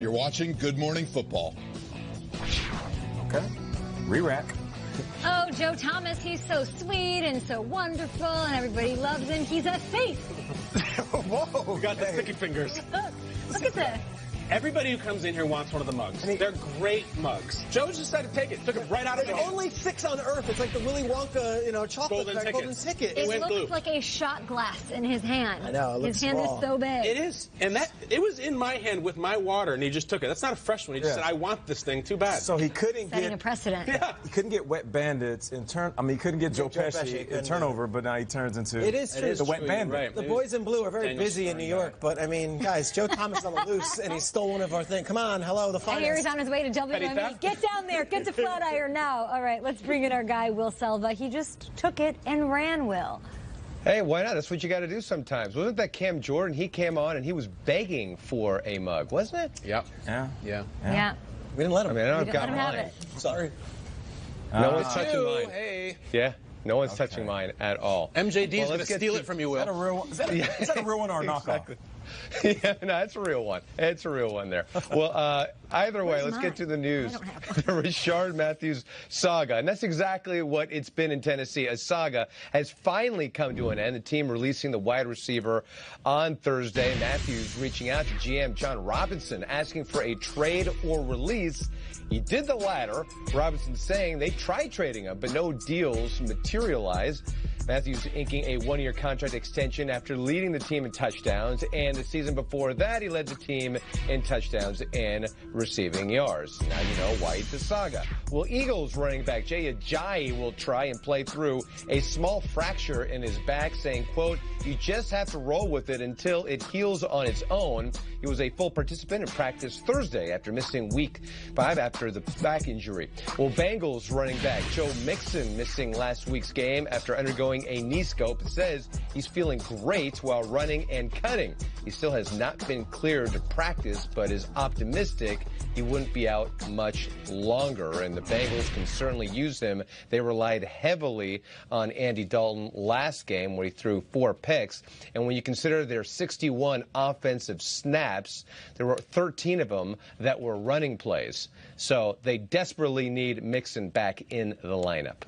You're watching Good Morning Football. Okay. Re-rack. Oh, Joe Thomas, he's so sweet and so wonderful, and everybody loves him. He's a thief. Whoa. You got the sticky fingers. Look at this. Everybody who comes in here wants one of the mugs. They're great mugs. Joe just decided to take it. Took it right out of the There's only 6 on Earth. It's like the Willy Wonka, chocolate golden ticket. It looks like a shot glass in his hand. I know, it looks His hand small. is so big. It is. And it was in my hand with my water, and he just took it. That's not a fresh one. He just said, I want this thing too bad. So he couldn't Setting a get precedent. Yeah. he couldn't get wet bandits in turn. I mean, he couldn't get Joe Pesci in turnover, but now he turns into It is true. the wet bandit. Right. The boys in blue are very Daniel busy in New York, but I mean, guys, Joe Thomas on the loose, and he stole one of our things. Come on, hello, the I finest. hear he's on his way to Petty WME. theft? Get down there. Get to Flatiron now. All right, let's bring in our guy, Will Selva. He just took it and ran, Will. Hey, why not? That's what you got to do sometimes. Wasn't that Cam Jordan? He came on and he was begging for a mug, wasn't it? Yep. Yeah. Yeah. We didn't let him. I mean, I We don't didn't got let him have mine. it. Sorry. No one's touching mine. Hey. Yeah, no one's touching mine at all. MJD's Well, going let's to get steal to- it from you, Is that a Will. real one? Is that a real one or a knockoff? Exactly. Yeah, no, it's a real one. It's a real one there. Well, either way, let's get to the news. I don't have The Rashard Matthews saga. And that's exactly what it's been in Tennessee. A saga has finally come to an end. The team releasing the wide receiver on Thursday. Matthews reaching out to GM John Robinson, asking for a trade or release. He did the latter. Robinson saying they tried trading him, but no deals materialized. Matthews inking a one-year contract extension after leading the team in touchdowns, and the season before that, he led the team in touchdowns and receiving yards. Now you know why it's a saga. Well, Eagles running back Jay Ajayi will try and play through a small fracture in his back, saying, quote, "You just have to roll with it until it heals on its own." He was a full participant in practice Thursday after missing week 5 after the back injury. Well, Bengals running back Joe Mixon missing last week's game after undergoing a knee scope. It says he's feeling great while running and cutting. He still has not been cleared to practice, but is optimistic he wouldn't be out much longer, and the Bengals can certainly use him. They relied heavily on Andy Dalton last game where he threw 4 picks, and when you consider their 61 offensive snaps, there were 13 of them that were running plays. So they desperately need Mixon back in the lineup.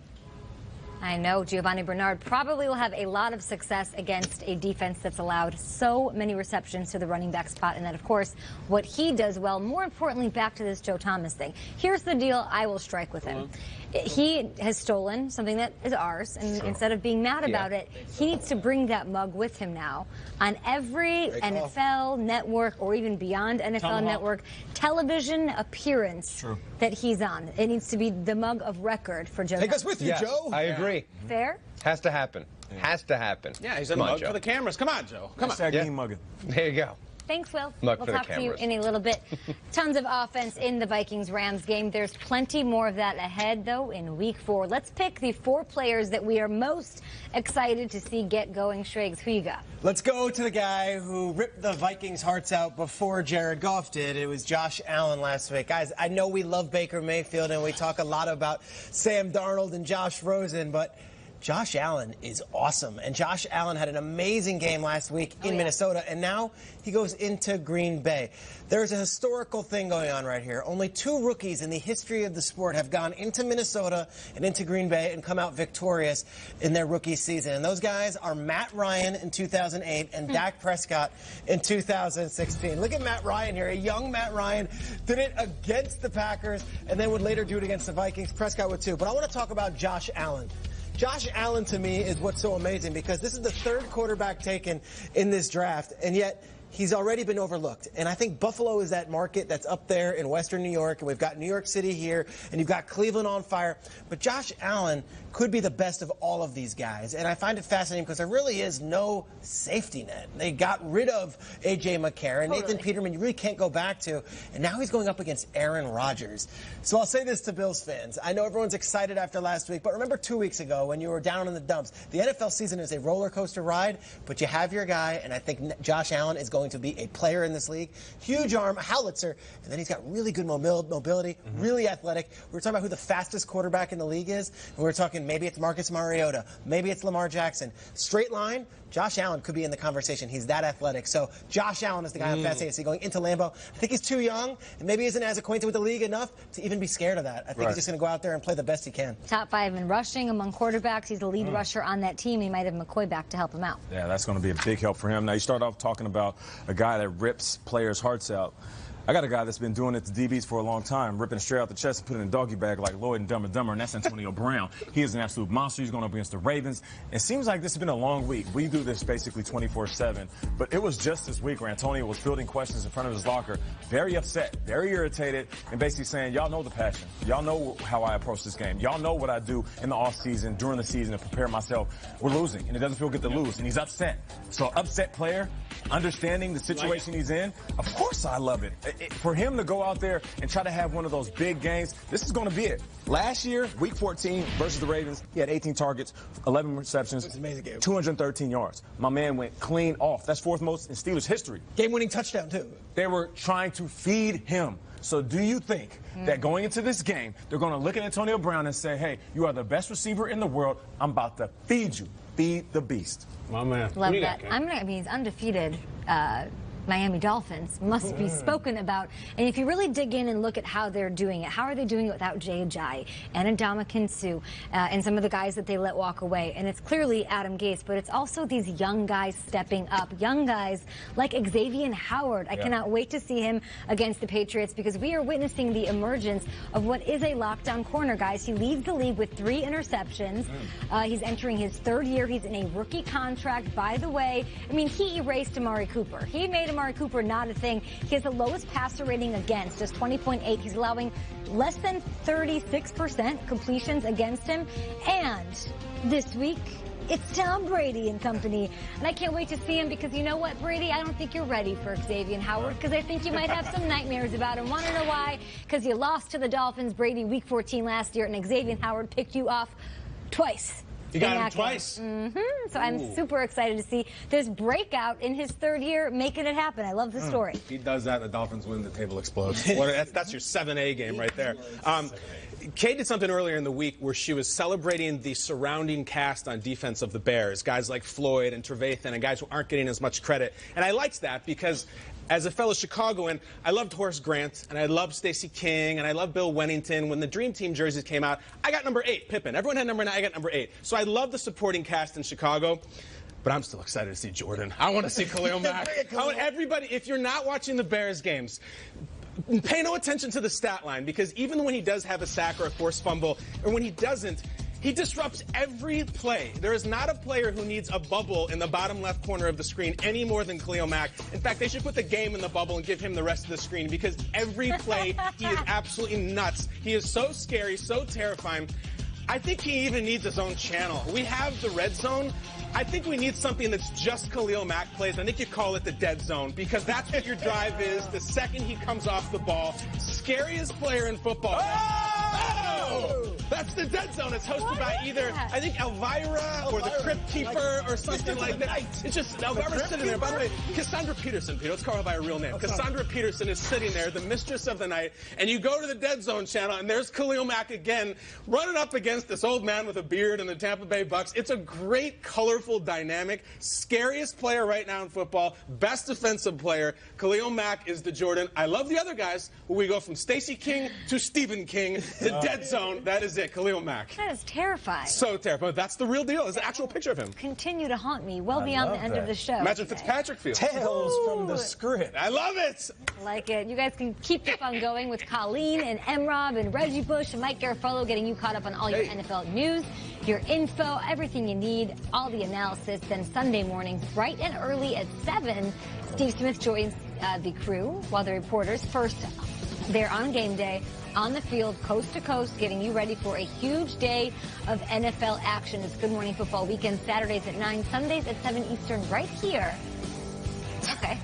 I know Giovanni Bernard probably will have a lot of success against a defense that's allowed so many receptions to the running back spot, and that, of course, what he does well. More importantly, back to this Joe Thomas thing. Here's the deal I will strike with him. He has stolen something that is ours, and instead of being mad about it, he needs to bring that mug with him now on every NFL network or even beyond NFL network television appearance that he's on. It needs to be the mug of record for Joe Take Thomas. us with you, Yeah, Joe. I agree. Fair? Has to happen. Has to happen. Yeah, he's a Come on, mug Joe. for the cameras. Come on, Joe. Come on. Hashtag Yeah. me mugging. There you go. Thanks, Will. Mug We'll for the talk to you cameras. in a little bit. Tons of offense in the Vikings-Rams game. There's plenty more of that ahead, though, in Week 4. Let's pick the 4 players that we are most excited to see get going. Schrags, who you got? Let's go to the guy who ripped the Vikings' hearts out before Jared Goff did. It was Josh Allen last week. Guys, I know we love Baker Mayfield, and we talk a lot about Sam Darnold and Josh Rosen, but Josh Allen is awesome. And Josh Allen had an amazing game last week in Minnesota, and now he goes into Green Bay. There's a historical thing going on right here. Only 2 rookies in the history of the sport have gone into Minnesota and into Green Bay and come out victorious in their rookie season. And those guys are Matt Ryan in 2008 and Dak Prescott in 2016. Look at Matt Ryan here. A young Matt Ryan did it against the Packers and then would later do it against the Vikings. Prescott would too. But I want to talk about Josh Allen. Josh Allen, to me, is what's so amazing because this is the 3rd quarterback taken in this draft, and yet he's already been overlooked. And I think Buffalo is that market that's up there in Western New York, and we've got New York City here, and you've got Cleveland on fire. But Josh Allen could be the best of all of these guys, and I find it fascinating because there really is no safety net. They got rid of A.J. McCarron, Nathan Peterman, you really can't go back to, and now he's going up against Aaron Rodgers. So I'll say this to Bills fans. I know everyone's excited after last week, but remember 2 weeks ago when you were down in the dumps. The NFL season is a roller coaster ride, but you have your guy, and I think Josh Allen is going to be a player in this league. Huge arm, howitzer, and then he's got really good mobility, really athletic. We were talking about who the fastest quarterback in the league is, and we were talking maybe it's Marcus Mariota, maybe it's Lamar Jackson. Straight line, Josh Allen could be in the conversation. He's that athletic. So Josh Allen is the guy I'm fascinated to see going into Lambeau. I think he's too young and maybe isn't as acquainted with the league enough to even be scared of that. I think he's just going to go out there and play the best he can. Top 5 in rushing among quarterbacks. He's the lead rusher on that team. He might have McCoy back to help him out. Yeah, that's going to be a big help for him. Now, you start off talking about a guy that rips players' hearts out. I got a guy that's been doing it to DBs for a long time, ripping it straight out the chest and putting it in a doggy bag like Lloyd and Dumb and Dumber, and that's Antonio Brown. He is an absolute monster. He's going up against the Ravens. It seems like this has been a long week. We do this basically 24/7, but it was just this week where Antonio was fielding questions in front of his locker, very upset, very irritated, and basically saying, y'all know the passion. Y'all know how I approach this game. Y'all know what I do in the offseason, during the season, to prepare myself. We're losing, and it doesn't feel good to lose, and he's upset. So upset player, understanding the situation he's in, of course I love it. For him to go out there and try to have one of those big games, this is going to be it. Last year, week 14 versus the Ravens, he had 18 targets, 11 receptions, 213 yards. My man went clean off. That's 4th most in Steelers history. Game-winning touchdown, too. They were trying to feed him. So do you think that going into this game, they're going to look at Antonio Brown and say, hey, you are the best receiver in the world. I'm about to feed you. Feed the beast. My man. Love that. I mean, he's undefeated. Miami Dolphins must be spoken about. And if you really dig in and look at how they're doing it, how are they doing it without Jay Ajayi and Ndamukong Suh and some of the guys that they let walk away? And it's clearly Adam Gase, but it's also these young guys stepping up, young guys like Xavier Howard. I cannot wait to see him against the Patriots because we are witnessing the emergence of what is a lockdown corner, guys. He leads the league with 3 interceptions. He's entering his 3rd year. He's in a rookie contract. By the way, I mean, he erased Amari Cooper. He made Amari Cooper not a thing. He has the lowest passer rating against, just 20.8. He's allowing less than 36% completions against him. And this week, it's Tom Brady and company. And I can't wait to see him because you know what, Brady? I don't think you're ready for Xavier Howard because I think you might have some nightmares about him. Want to know why? Because you lost to the Dolphins, Brady, week 14 last year, and Xavier Howard picked you off twice. You got him twice. So I'm super excited to see this breakout in his 3rd year, making it happen. I love the story. He does that, the Dolphins win, the table explodes. That's your 7A game right there. Kay did something earlier in the week where she was celebrating the surrounding cast on defense of the Bears, guys like Floyd and Trevathan and guys who aren't getting as much credit. And I liked that because as a fellow Chicagoan, I loved Horace Grant, and I loved Stacey King, and I loved Bill Wennington. When the Dream Team jerseys came out, I got number 8, Pippen. Everyone had number 9, I got number 8. So I love the supporting cast in Chicago. But I'm still excited to see Jordan. I want to see Khalil Mack. I want everybody, if you're not watching the Bears games, pay no attention to the stat line, because even when he does have a sack or a forced fumble, or when he doesn't, he disrupts every play. There is not a player who needs a bubble in the bottom left corner of the screen any more than Khalil Mack. In fact, they should put the game in the bubble and give him the rest of the screen, because every play, he is absolutely nuts. He is so scary, so terrifying. I think he even needs his own channel. We have the red zone. I think we need something that's just Khalil Mack plays. I think you call it the dead zone, because that's what your drive is the second he comes off the ball. Scariest player in football. Oh! That's the dead zone. It's hosted by either, I think, Elvira or the Crypt Keeper or something like that. It's just Elvira's sitting there. By the way, Cassandra Peterson, Peter, let's call her by her real name. Cassandra Peterson is sitting there, the mistress of the night, and you go to the dead zone channel, and there's Khalil Mack again, running up against this old man with a beard and the Tampa Bay Bucks. It's a great, colorful, dynamic, scariest player right now in football, best defensive player. Khalil Mack is the Jordan. I love the other guys, where we go from Stacey King to Stephen King, the dead zone. That is it, Khalil Mack. That is terrifying. So terrifying. That's the real deal. It's an actual picture of him. Continue to haunt me well beyond the end of the show. Imagine Fitzpatrick feels. Tales from the script. I love it. Like it. You guys can keep the fun going with Colleen and Emrob and Reggie Bush and Mike Garofalo getting you caught up on all your NFL news, your info, everything you need, all the analysis. Then Sunday mornings, bright and early at 7, Steve Smith joins the crew while the reporters first they're on game day, on the field, coast to coast, getting you ready for a huge day of NFL action. It's Good Morning Football Weekend, Saturdays at 9, Sundays at 7 Eastern, right here. Okay.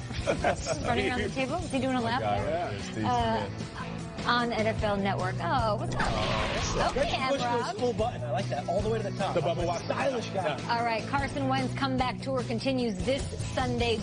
Running around the table? Is he doing a lap there? On NFL Network. Oh, what's up? Okay, Emrob. Full button. I like that. All the way to the top. The Bubba Watson. Stylish guy. All right, Carson Wentz comeback tour continues this Sunday.